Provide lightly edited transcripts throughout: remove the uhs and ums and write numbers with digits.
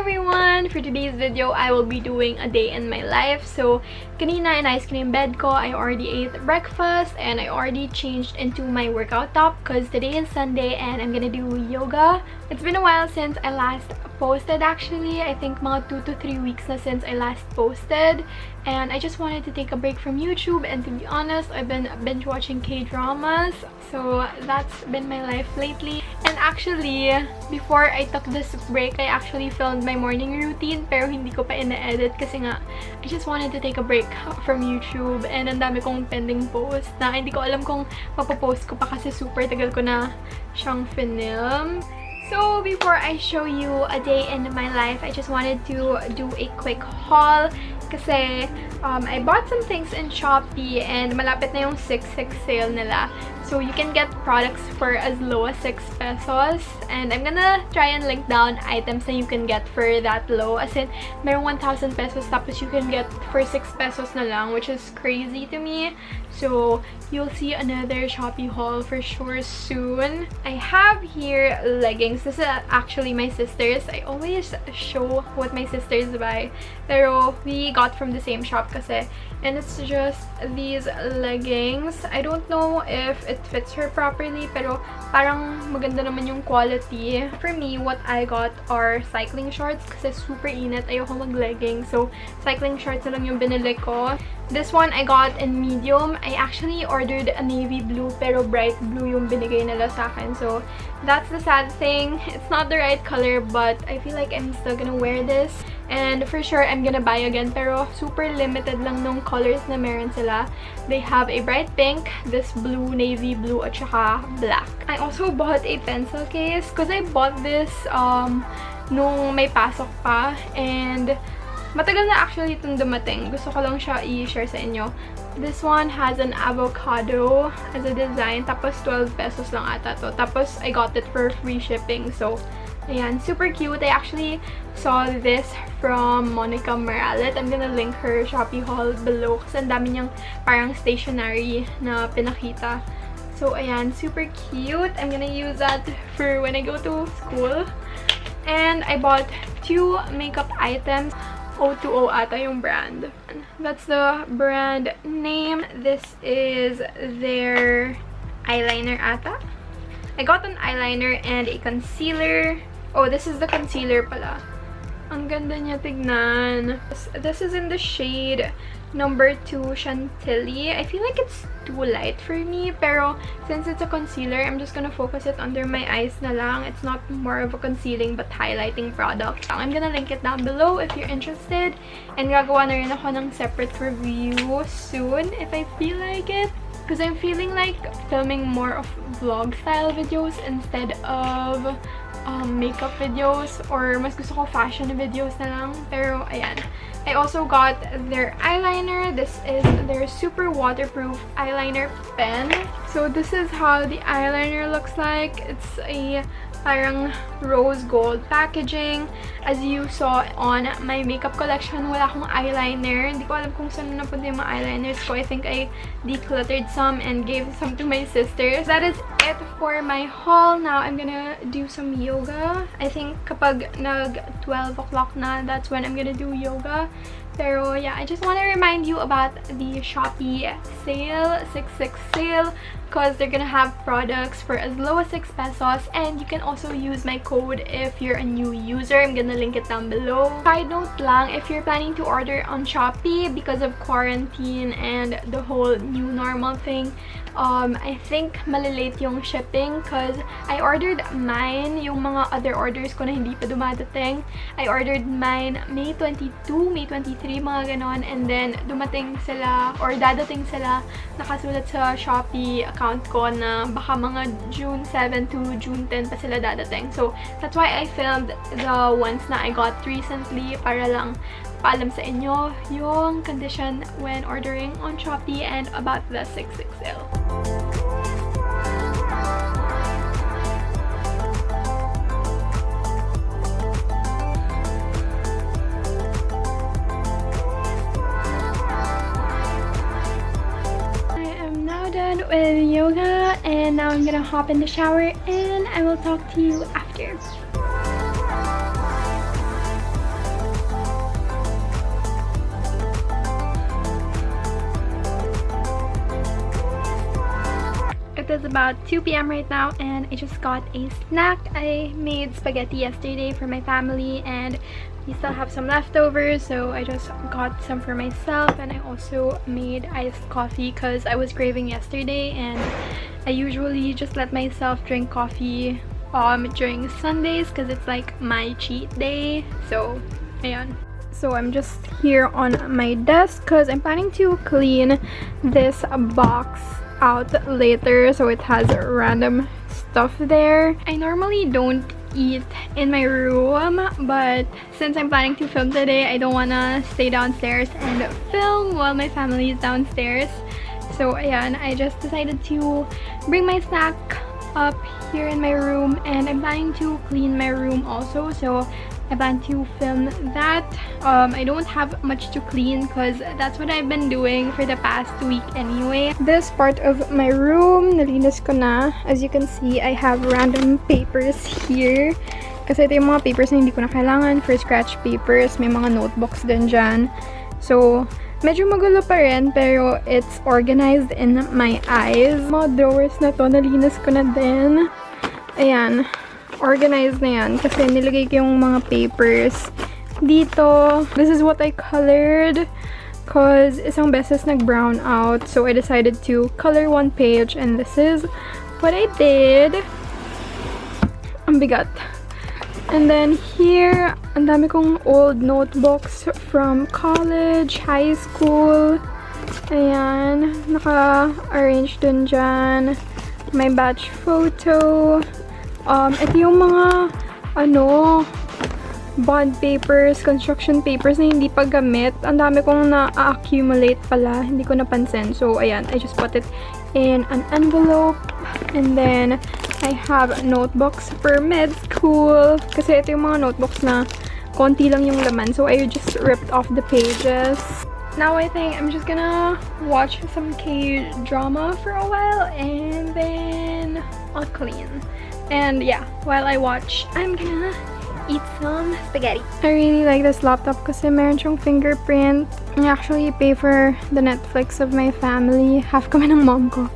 everyone! For today's video, I will be doing a day in my life. So, kanina inayos ko na yung bed ko. I already ate breakfast and I already changed into my workout top because today is Sunday and I'm gonna do yoga. It's been a while since I last posted actually. I think mga 2 to 3 weeks na since I last posted. And I just wanted to take a break from YouTube, and to be honest, I've been binge watching K-dramas. So that's been my life lately. And actually, before I took this break, I actually filmed my morning routine pero hindi ko pa ina-edit kasi nga I just wanted to take a break from YouTube, and ang dami kong pending post na hindi ko alam kung mapopost ko pa kasi super tagal ko na siyang film. So, before I show you a day in my life, I just wanted to do a quick haul kasi I bought some things in Shopee and malapit na yung 6/6 sale nila. So, you can get products for as low as 6 pesos. And I'm gonna try and link down items na you can get for that low. As in, merong 1,000 pesos tapos you can get for 6 pesos na lang, which is crazy to me. So, you'll see another Shopee haul for sure soon. I have here leggings. This is actually my sister's. I always show what my sisters buy. Pero, we got from the same shop kasi. And it's just these leggings. I don't know if it fits her properly, pero parang maganda naman yung quality. For me, what I got are cycling shorts kasi super init. Ayoko mag-leggings. So, cycling shorts na lang yung binili ko. This one I got in medium. I actually ordered a navy blue pero bright blue yung binigay nila sa akin. So, that's the sad thing. It's not the right color but I feel like I'm still gonna wear this. And for sure, I'm gonna buy again. Pero super limited lang nung colors na meron sila. They have a bright pink, this blue, navy blue, at saka black. I also bought a pencil case because I bought this nung may pasok pa. And matagal na actually itong dumating. Gusto ko lang siya i-share sa inyo. This one has an avocado as a design. Tapos 12 pesos lang ata to. Tapos I got it for free shipping. So, ayan, super cute. I actually saw this from Monica Maralet. I'm gonna link her Shopee haul below kasi ang dami niyang parang stationery na pinakita. So, ayan, super cute. I'm gonna use that for when I go to school. And I bought 2 makeup items. O2O ata yung brand. That's the brand name. This is their eyeliner ata. I got an eyeliner and a concealer. Oh, this is the concealer pala. Ang ganda niya tignan. This is in the shade number 2 Chantilly. I feel like it's too light for me, pero since it's a concealer, I'm just gonna focus it under my eyes na lang. It's not more of a concealing but highlighting product. I'm gonna link it down below if you're interested. And gagawa na rin ako ng separate review soon if I feel like it. Because I'm feeling like filming more of vlog style videos instead of makeup videos, or mas gusto ko fashion videos na lang. Pero ayan, I also got their eyeliner. This is their super waterproof eyeliner pen. So this is how the eyeliner looks like. It's a parang rose gold packaging. As you saw on my makeup collection, wala akong eyeliner. Hindi ko alam kung saan napunta yung mga eyeliners ko. I think I decluttered some and gave some to my sisters. That is it for my haul. Now, I'm gonna do some yoga. I think kapag nag 12 o'clock na, that's when I'm gonna do yoga. Pero yeah, I just want to remind you about the Shopee sale, 6/6 sale, because they're gonna have products for as low as 6 pesos, and you can also use my code if you're a new user. I'm gonna link it down below. Side note lang, if you're planning to order on Shopee because of quarantine and the whole new normal thing, I think malilate yung shipping because I ordered mine, yung mga other orders ko na hindi pa dumadating. I ordered mine May 22, May 23, mga ganon, and then dumating sila or dadating sila, nakasulat sa Shopee account ko na baka mga June 7 to June 10 pa sila dadating. So, that's why I filmed the ones na I got recently para lang paalam sa inyo yung condition when ordering on Shopee and about the 6/6 sale. With yoga, and now I'm gonna hop in the shower and I will talk to you after. it is about 2 p.m. right now, and I just got a snack. I made spaghetti yesterday for my family, and we still have some leftovers, so I just got some for myself. And I also made iced coffee because I was craving yesterday, and I usually just let myself drink coffee during Sundays because it's like my cheat day. So ayan. So I'm just here on my desk because I'm planning to clean this box out later, so it has random stuff there. I normally don't eat in my room, but since I'm planning to film today, I don't wanna stay downstairs and film while my family is downstairs. So ayan, I just decided to bring my snack up here in my room, and I'm planning to clean my room also, so I plan to film that. I don't have much to clean because that's what I've been doing for the past week anyway. This part of my room, nalinis ko na. As you can see, I have random papers here. Kasi ito yung mga papers na hindi ko na kailangan for scratch papers. May mga notebooks din dyan. So, medyo magulo pa rin, pero it's organized in my eyes. Mga drawers na to, nalinis ko na din. Ayan. Organized na yan kasi nilagay ko yung mga papers dito. This is what I colored because isang beses nag-brown out, so I decided to color one page, and this is what I did. Ang bigat. And then here, ang dami kong old notebooks from college, high school. Ayan, naka-arrange dun dyan. My batch photo. Ito yung mga, bond papers, construction papers na hindi pa gamit. Ang dami kong na-accumulate pala. Hindi ko napansin. So, ayan. I just put it in an envelope. And then, I have notebooks for med school. Kasi ito yung mga notebooks na konti lang yung laman. So, I just ripped off the pages. Now, I think I'm just gonna watch some K-drama for a while. And then, I'll clean. And yeah, while I watch, I'm gonna eat some spaghetti. I really like this laptop kasi meron siyang fingerprint. I actually pay for the Netflix of my family. Half kami ng mom ko.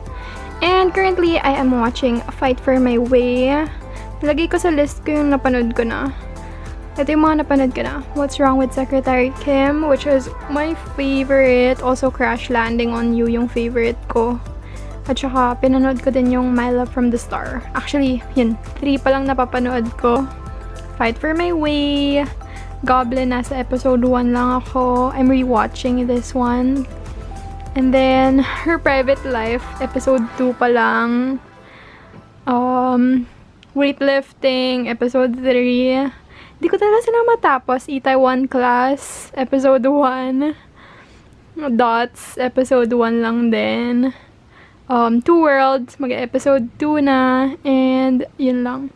And currently, I am watching Fight for My Way. Lagay ko sa list ko yung napanood ko na. Ito yung mga napanood ko na. What's Wrong with Secretary Kim, which is my favorite. Also, Crash Landing on You yung favorite ko. At saka, pinanood ko din yung My Love from the Star. Actually, yun. 3 pa lang napapanood ko. Fight for My Way. Goblin, nasa episode 1 lang ako. I'm rewatching this one. And then, Her Private Life, episode 2 pa lang. Weightlifting, episode 3. Di ko talaga sila matapos. Taiwan Class, episode 1. Dots, episode 1 lang din. Two Worlds, mag-episode 2 na, and yun lang.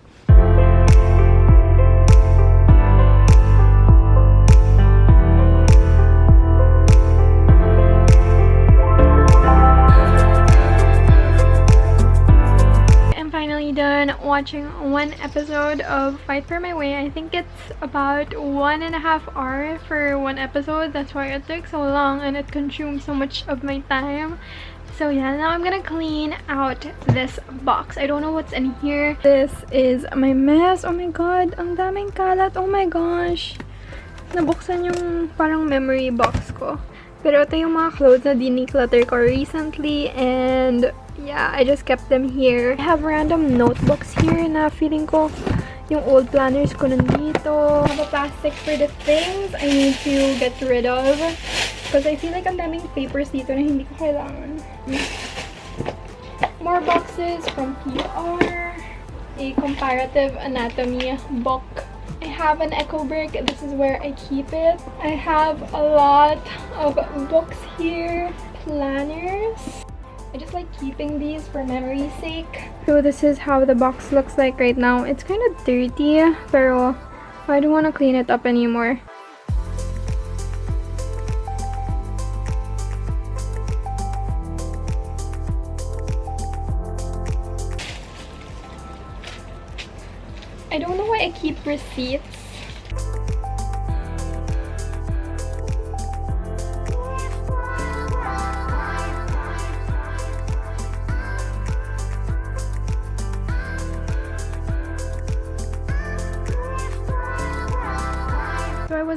I'm finally done watching one episode of Fight for My Way. I think it's about 1.5 hours for one episode. That's why it took so long and it consumed so much of my time. So yeah, now I'm gonna clean out this box. I don't know what's in here. This is my mess. Oh my god, ang daming kalat. Oh my gosh. Nabuksan yung parang memory box ko. Pero ito yung mga clothes na declutter ko recently, and yeah, I just kept them here. I have random notebooks here na feeling ko yung old planners ko nandito. I have a plastic for the things I need to get rid of. Because I feel like ang daming papers dito na hindi ko kailangan. More boxes from PR. A comparative anatomy book. I have an echo brick. This is where I keep it. I have a lot of books here. Planners. I just like keeping these for memory's sake. So this is how the box looks like right now. It's kind of dirty, pero I don't want to clean it up anymore. I don't know why I keep receipts.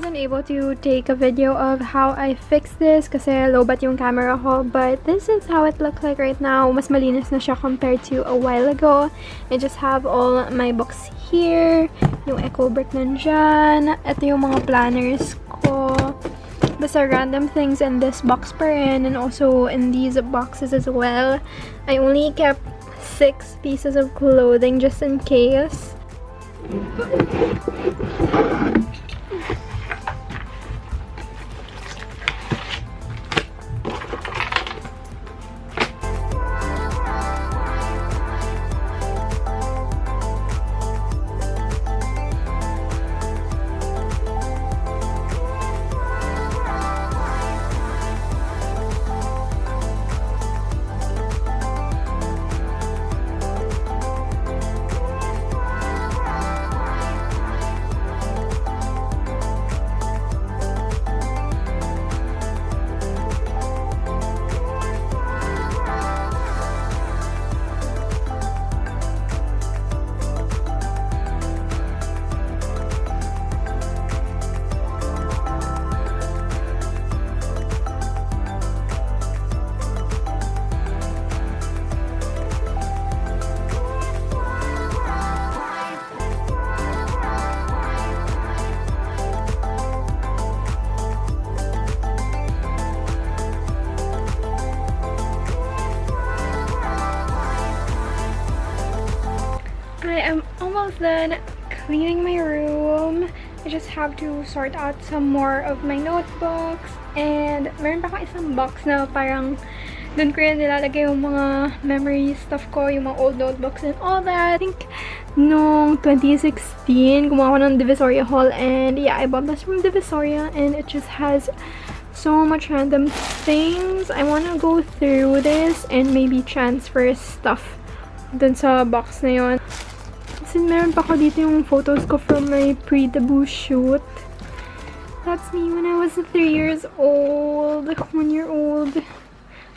wasn't able to take a video of how I fixed this kasi lowbat yung camera ko, but this is how it looks like right now. Mas malinis na siya compared to a while ago. I just have all my books here. Yung eco brick nandyan. Ito yung mga planners ko. Basta random things in this box pa rin, and also in these boxes as well. I only kept 6 pieces of clothing just in case. I'm almost done cleaning my room. I just have to sort out some more of my notebooks. And meron pa akong isang box na parang dun ko yan nilalagay yung mga memory stuff ko, yung mga old notebooks and all that. I think nung 2016, gumawa ko ng Divisoria haul, and yeah, I bought this from Divisoria, and it just has so much random things. I wanna go through this and maybe transfer stuff dun sa box na yun. Kasi meron pa ko dito yung photos ko from my pre-debut shoot. That's me when I was 3 years old, 1 year old.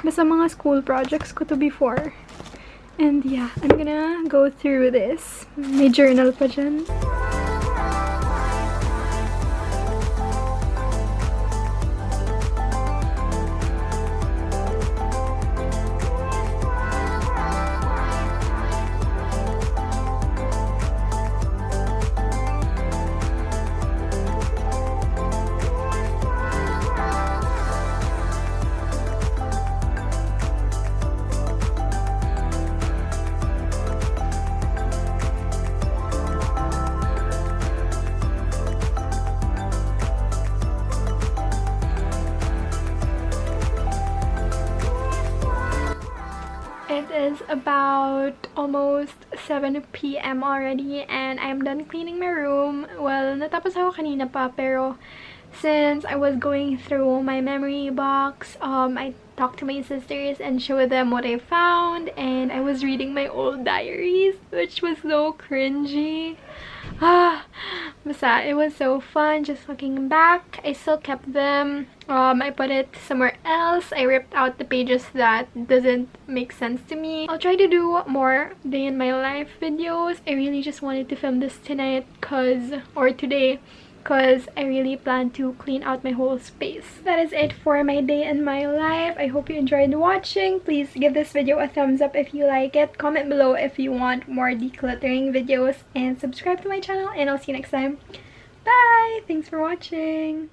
Basta mga school projects ko to before. And yeah, I'm gonna go through this. May journal pa dyan. It is about almost 7 p.m. already, and I'm done cleaning my room. Well, natapos ako kanina pa, pero since I was going through my memory box, I talked to my sisters and showed them what I found, and I was reading my old diaries, which was so cringy. Basta, it was so fun just looking back. I still kept them. I put it somewhere else. I ripped out the pages that doesn't make sense to me. I'll try to do more day in my life videos. I really just wanted to film this tonight or today, because I really plan to clean out my whole space. That is it for my day in my life. I hope you enjoyed watching. Please give this video a thumbs up if you like it. Comment below if you want more decluttering videos, and subscribe to my channel, and I'll see you next time. Bye! Thanks for watching!